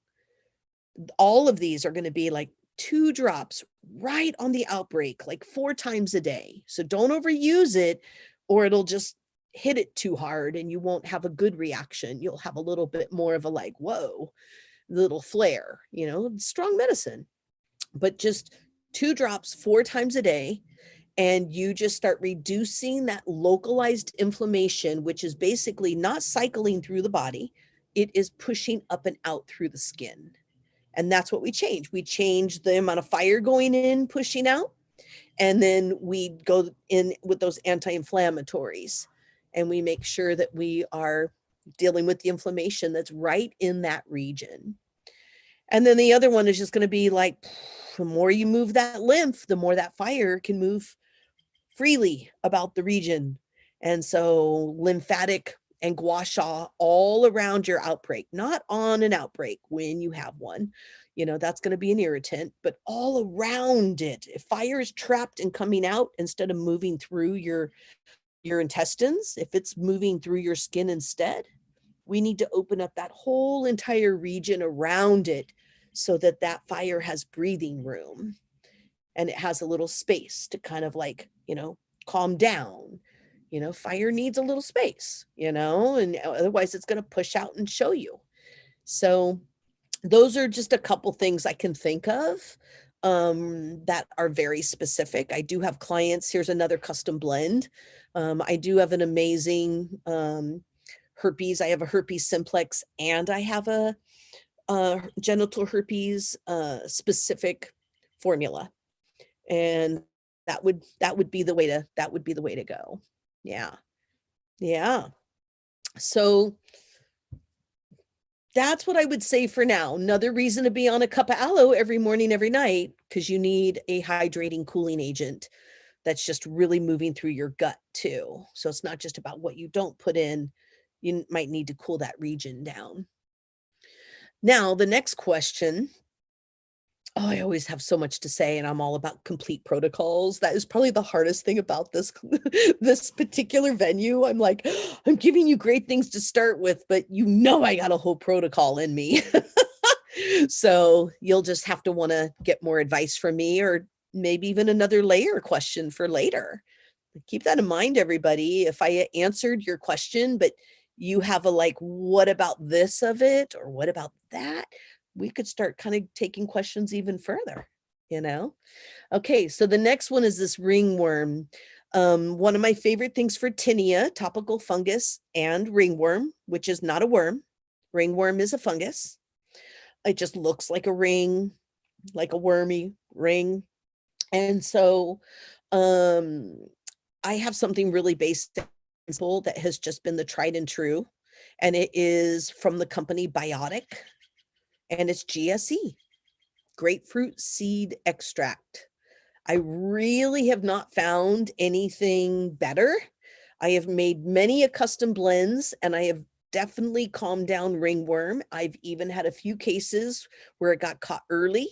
all of these are going to be like 2 drops right on the outbreak, like 4 times a day. So don't overuse it or it'll just hit it too hard and you won't have a good reaction. You'll have a little bit more of a like, whoa, little flare, you know, strong medicine, but just 2 drops 4 times a day. And you just start reducing that localized inflammation, which is basically not cycling through the body. It is pushing up and out through the skin. And that's what we change. We change the amount of fire going in, pushing out. And then we go in with those anti-inflammatories. And we make sure that we are dealing with the inflammation that's right in that region. And then the other one is just going to be like, the more you move that lymph, the more that fire can move freely about the region. And so lymphatic and gua sha all around your outbreak, not on an outbreak when you have one, you know, that's going to be an irritant, but all around it. If fire is trapped and coming out instead of moving through your intestines, if it's moving through your skin instead, we need to open up that whole entire region around it so that that fire has breathing room and it has a little space to kind of like, you know, calm down. You know, fire needs a little space, you know, and otherwise it's going to push out and show you. So those are just a couple things I can think of that are very specific. I do have clients. Here's another custom blend. I do have an amazing herpes. I have a herpes simplex and I have a genital herpes specific formula. And that would be the way to go. Yeah. So that's what I would say for now. Another reason to be on a cup of aloe every morning, every night, because you need a hydrating cooling agent that's just really moving through your gut too. So it's not just about what you don't put in. You might need to cool that region down. Now, the next question. Oh, I always have so much to say, and I'm all about complete protocols. That is probably the hardest thing about this, this particular venue. I'm like, I'm giving you great things to start with, but you know I got a whole protocol in me. So you'll just have to want to get more advice from me or maybe even another layer question for later. Keep that in mind, everybody. If I answered your question, but you have a like, what about this of it? Or what about that? We could start kind of taking questions even further, you know? Okay, so the next one is this ringworm. One of my favorite things for tinea, topical fungus, and ringworm, which is not a worm. Ringworm is a fungus. It just looks like a ring, like a wormy ring. And so I have something really basic that has just been the tried and true, and it is from the company Biotic. And it's GSE, grapefruit seed extract. I really have not found anything better. I have made many a custom blends and I have definitely calmed down ringworm. I've even had a few cases where it got caught early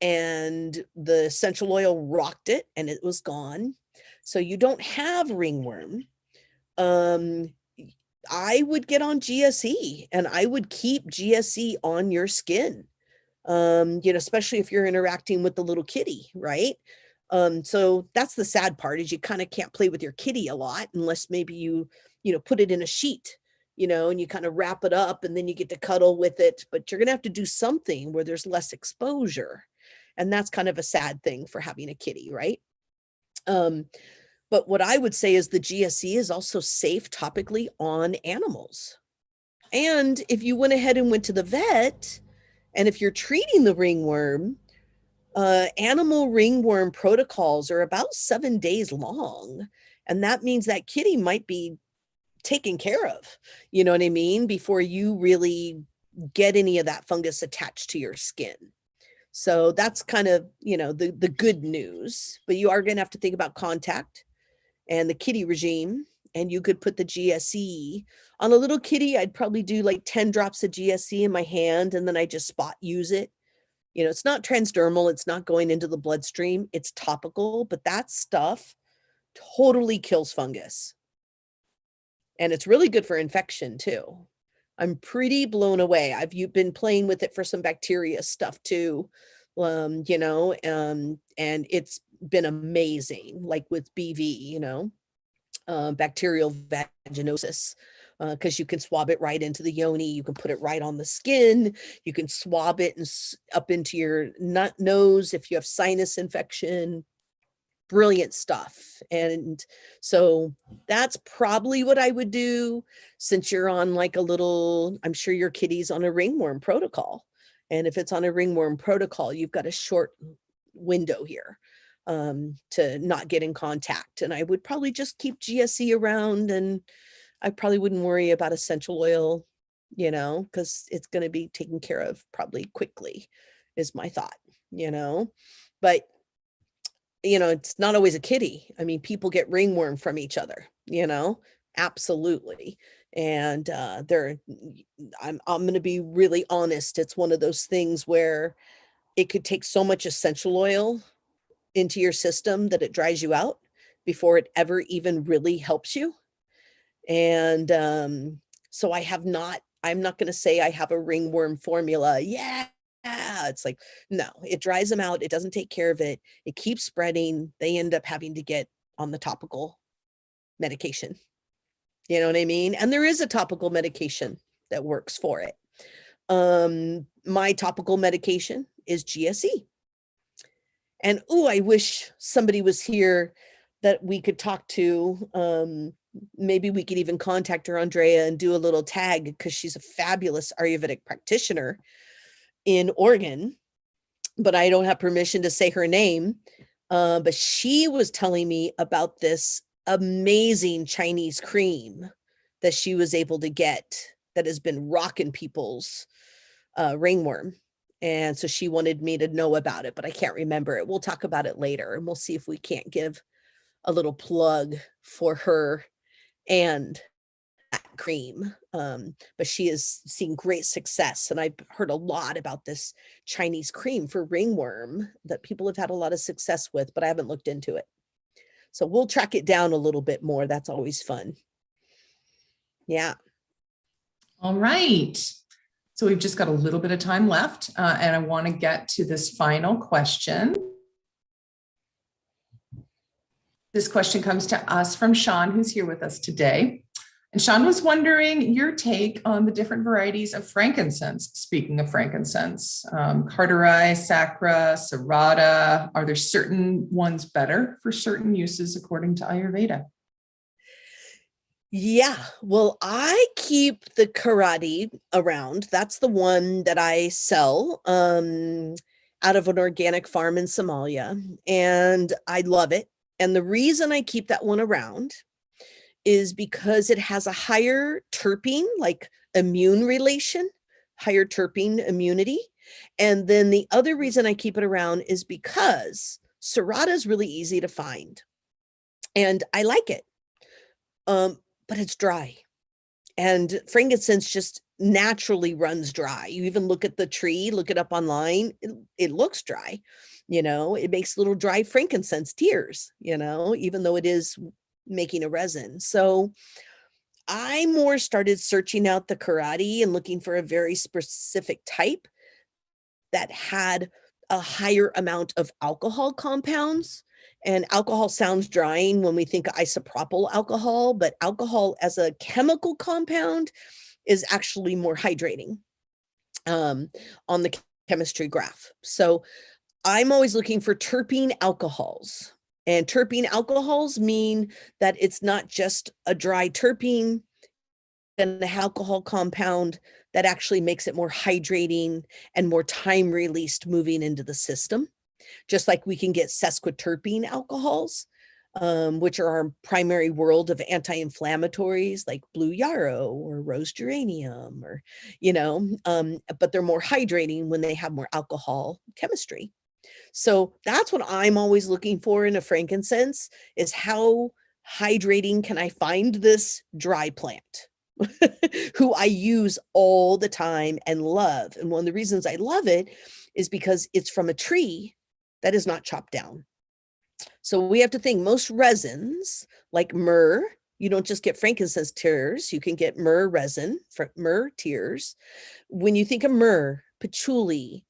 and the essential oil rocked it and it was gone. So you don't have ringworm. I would get on GSE and I would keep GSE on your skin, especially if you're interacting with the little kitty, right? So that's the sad part, is you kind of can't play with your kitty a lot unless maybe you put it in a sheet, and you kind of wrap it up and then you get to cuddle with it, but you're going to have to do something where there's less exposure. And that's kind of a sad thing for having a kitty, right? But what I would say is the GSE is also safe topically on animals. And if you went ahead and went to the vet, and if you're treating the ringworm, animal ringworm protocols are about 7 days long. And that means that kitty might be taken care of, you know what I mean, before you really get any of that fungus attached to your skin. So that's kind of, the good news, but you are going to have to think about contact and the kitty regime. And you could put the GSE on a little kitty. I'd probably do like 10 drops of GSE in my hand, and then I just spot use it. It's not transdermal. It's not going into the bloodstream. It's topical, but that stuff totally kills fungus. And it's really good for infection too. I'm pretty blown away. I've been playing with it for some bacteria stuff too, and it's been amazing, like with BV, bacterial vaginosis, because you can swab it right into the yoni. You can put it right on the skin. You can swab it and up into your nose if you have sinus infection. Brilliant stuff. And so that's probably what I would do, since you're on like a little, I'm sure your kitty's on a ringworm protocol. And if it's on a ringworm protocol, you've got a short window here to not get in contact. And I would probably just keep GSE around, and I probably wouldn't worry about essential oil, because it's going to be taken care of probably quickly, is my thought, but it's not always a kitty. I mean, people get ringworm from each other, absolutely. And I'm going to be really honest. It's one of those things where it could take so much essential oil into your system that it dries you out before it ever even really helps you. And so I'm not going to say I have a ringworm formula. Yeah. It's like, no, it dries them out. It doesn't take care of it. It keeps spreading. They end up having to get on the topical medication. You know what I mean? And there is a topical medication that works for it. My topical medication is GSE. And I wish somebody was here that we could talk to. Maybe we could even contact her, Andrea, and do a little tag, because she's a fabulous Ayurvedic practitioner in Oregon, but I don't have permission to say her name. But she was telling me about this amazing Chinese cream that she was able to get that has been rocking people's ringworm. And so she wanted me to know about it, but I can't remember it. We'll talk about it later, and we'll see if we can't give a little plug for her and that cream. But she is seeing great success. And I've heard a lot about this Chinese cream for ringworm that people have had a lot of success with, but I haven't looked into it. So we'll track it down a little bit more. That's always fun. Yeah. All right. So we've just got a little bit of time left, and I want to get to this final question. This question comes to us from Sean, who's here with us today. And Sean was wondering your take on the different varieties of frankincense. Speaking of frankincense, Carteri, Sacra, Serrata, are there certain ones better for certain uses according to Ayurveda? Yeah, well, I keep the karate around. That's the one that I sell out of an organic farm in Somalia, and I love it. And the reason I keep that one around is because it has a higher terpene, like immune relation, higher terpene immunity. And then the other reason I keep it around is because Serrata is really easy to find, and I like it. But it's dry. And frankincense just naturally runs dry. You even look at the tree, look it up online, it looks dry. It makes little dry frankincense tears, even though it is making a resin. So I more started searching out the karate and looking for a very specific type that had a higher amount of alcohol compounds. And alcohol sounds drying when we think of isopropyl alcohol, but alcohol as a chemical compound is actually more hydrating on the chemistry graph. So I'm always looking for terpene alcohols. And terpene alcohols mean that it's not just a dry terpene and the alcohol compound that actually makes it more hydrating and more time released moving into the system. Just like we can get sesquiterpene alcohols, which are our primary world of anti-inflammatories like blue yarrow or rose geranium, or, but they're more hydrating when they have more alcohol chemistry. So that's what I'm always looking for in a frankincense, is how hydrating can I find this dry plant who I use all the time and love. And one of the reasons I love it is because it's from a tree that is not chopped down. So we have to think most resins like myrrh, you don't just get frankincense tears, you can get myrrh resin, myrrh tears. When you think of myrrh, patchouli,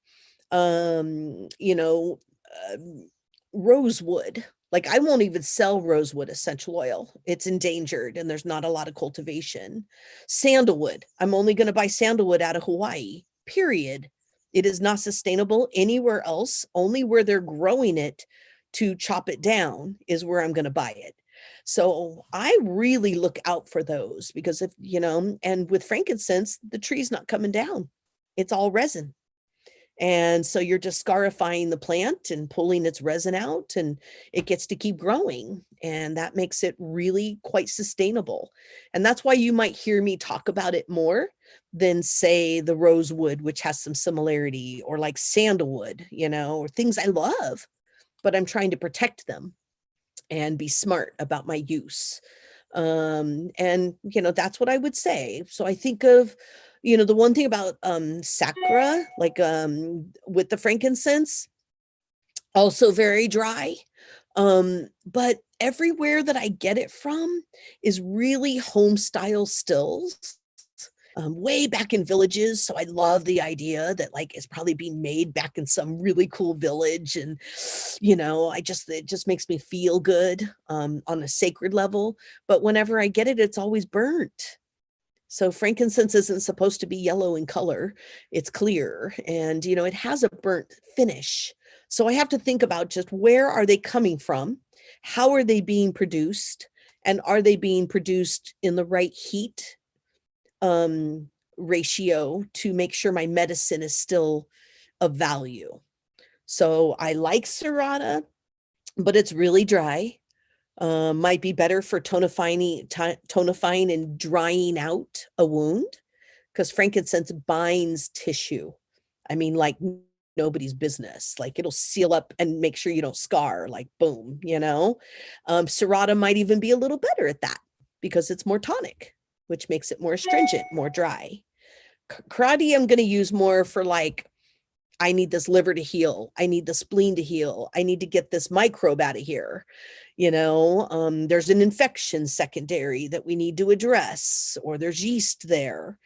rosewood, like I won't even sell rosewood essential oil. It's endangered and there's not a lot of cultivation. Sandalwood, I'm only going to buy sandalwood out of Hawaii, period. It is not sustainable anywhere else. Only where they're growing it to chop it down is where I'm going to buy it. So I really look out for those, because if, and with frankincense, the tree's not coming down. It's all resin. And so you're just scarifying the plant and pulling its resin out, and it gets to keep growing. And that makes it really quite sustainable. And that's why you might hear me talk about it more than, say, the rosewood, which has some similarity, or like sandalwood, or things I love, but I'm trying to protect them and be smart about my use. And, that's what I would say. So I think of, the one thing about sacra, like with the frankincense, also very dry. But everywhere that I get it from is really home style stills. Way back in villages. So I love the idea that like it's probably being made back in some really cool village. And, it just makes me feel good on a sacred level. But whenever I get it, it's always burnt. So frankincense isn't supposed to be yellow in color. It's clear, and, it has a burnt finish. So I have to think about just where are they coming from? How are they being produced? And are they being produced in the right heat ratio to make sure my medicine is still of value? So I like serrata, but it's really dry. Might be better for tonifying and drying out a wound, because frankincense binds tissue. I mean, like nobody's business. Like it'll seal up and make sure you don't scar, like boom, Serrata might even be a little better at that because it's more tonic, which makes it more astringent, more dry. Karate, I'm going to use more for like, I need this liver to heal. I need the spleen to heal. I need to get this microbe out of here. There's an infection secondary that we need to address, or there's yeast there.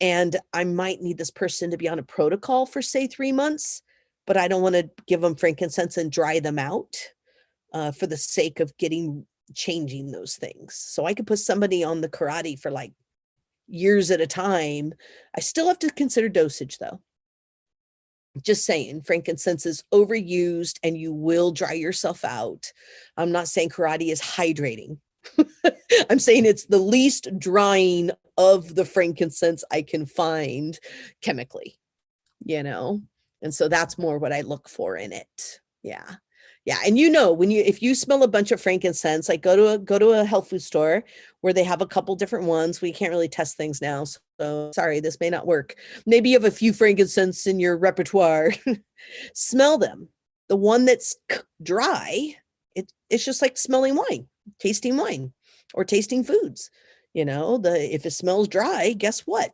And I might need this person to be on a protocol for, say, 3 months, but I don't want to give them frankincense and dry them out for the sake of changing those things. So I could put somebody on the karate for like years at a time. I still have to consider dosage though. Just saying, frankincense is overused and you will dry yourself out. I'm not saying karate is hydrating. I'm saying it's the least drying of the frankincense I can find chemically, and so that's more what I look for in it. Yeah. And if you smell a bunch of frankincense, like go to a health food store where they have a couple different ones. We can't really test things now, so sorry, this may not work. Maybe you have a few frankincense in your repertoire. Smell them. The one that's dry, it's just like smelling wine, tasting wine, or tasting foods. If it smells dry, guess what?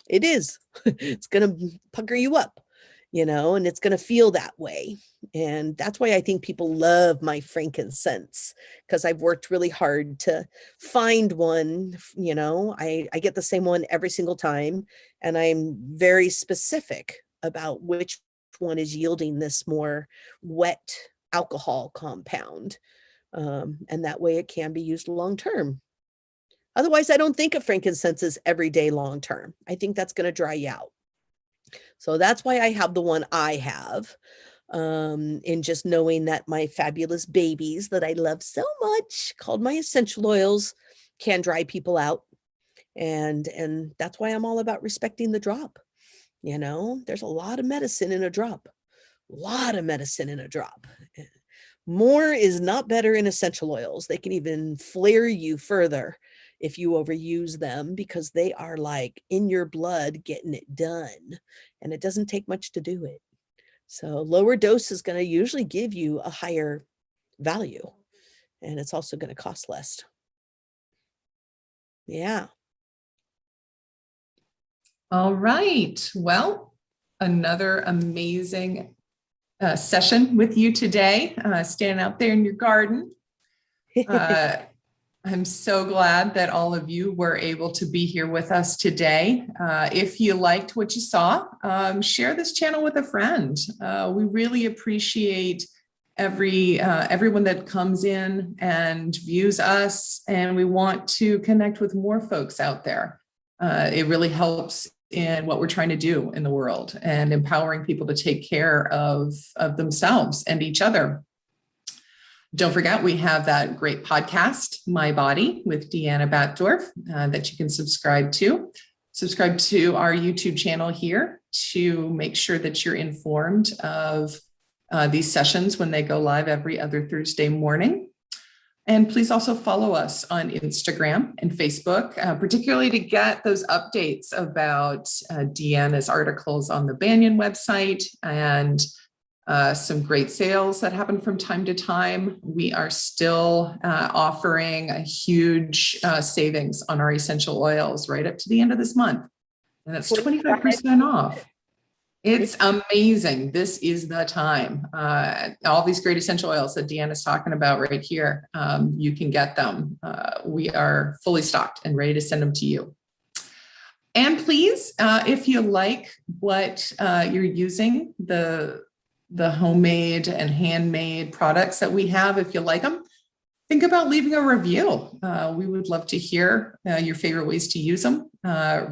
It is. It's going to pucker you up, and it's going to feel that way. And that's why I think people love my frankincense, because I've worked really hard to find one. I get the same one every single time, and I'm very specific about which one is yielding this more wet alcohol compound. And that way it can be used long term. Otherwise, I don't think of frankincense as everyday long term. I think that's going to dry you out. So that's why I have the one I have. In just knowing that my fabulous babies that I love so much, called my essential oils, can dry people out. And that's why I'm all about respecting the drop. There's a lot of medicine in a drop. More is not better in essential oils. They can even flare you further if you overuse them, because they are like in your blood getting it done, and it doesn't take much to do it. So lower dose is going to usually give you a higher value, and it's also going to cost less. Yeah. All right. Well, another amazing session with you today, standing out there in your garden. I'm so glad that all of you were able to be here with us today. If you liked what you saw, share this channel with a friend. We really appreciate everyone that comes in and views us, and we want to connect with more folks out there. It really helps in what we're trying to do in the world and empowering people to take care of themselves and each other. Don't forget, we have that great podcast, My Body with DeAnna Batdorf, that you can subscribe to. Subscribe to our YouTube channel here to make sure that you're informed of these sessions when they go live every other Thursday morning. And please also follow us on Instagram and Facebook, particularly to get those updates about DeAnna's articles on the Banyan website and some great sales that happen from time to time. We are still offering a huge savings on our essential oils right up to the end of this month. And that's 25% off. It's amazing. This is the time. All these great essential oils that DeAnna's talking about right here, you can get them. We are fully stocked and ready to send them to you. And please, if you like what you're using, the homemade and handmade products that we have, if you like them, think about leaving a review. We would love to hear your favorite ways to use them.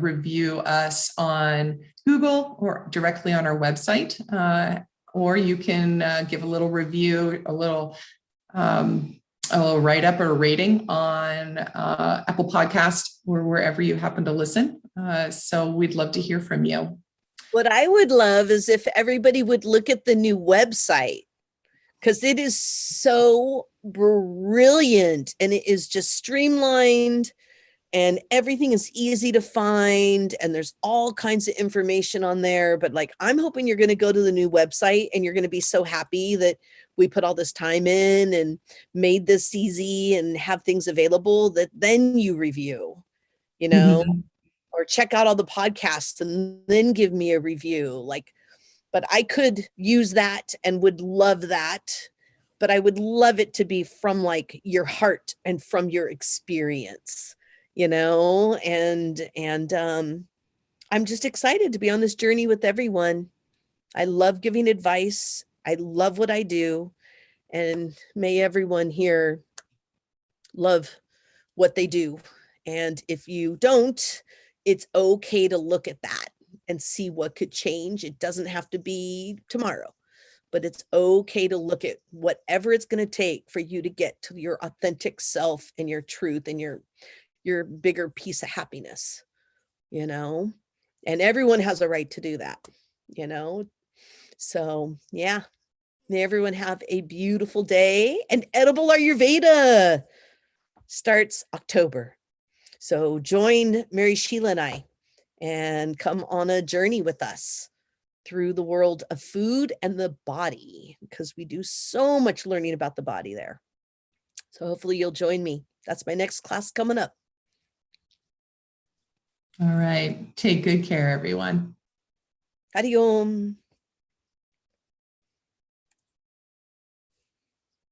Review us on Google or directly on our website, or you can give a little review, a little write-up or a rating on Apple Podcast or wherever you happen to listen. So we'd love to hear from you. What I would love is if everybody would look at the new website, because it is so brilliant and it is just streamlined and everything is easy to find and there's all kinds of information on there. But like, I'm hoping you're going to go to the new website and you're going to be so happy that we put all this time in and made this easy and have things available that then you review, Mm-hmm. or check out all the podcasts and then give me a review. But I could use that and would love that, but I would love it to be from like your heart and from your experience, and I'm just excited to be on this journey with everyone. I love giving advice. I love what I do, and may everyone here love what they do. And if you don't, it's okay to look at that and see what could change. It doesn't have to be tomorrow, but it's okay to look at whatever it's going to take for you to get to your authentic self and your truth and your bigger piece of happiness, and everyone has a right to do that, So yeah, may everyone have a beautiful day. And Edible Ayurveda starts October. So join Mary Sheila and I and come on a journey with us through the world of food and the body, because we do so much learning about the body there. So hopefully you'll join me. That's my next class coming up. All right. Take good care, everyone. Hariom.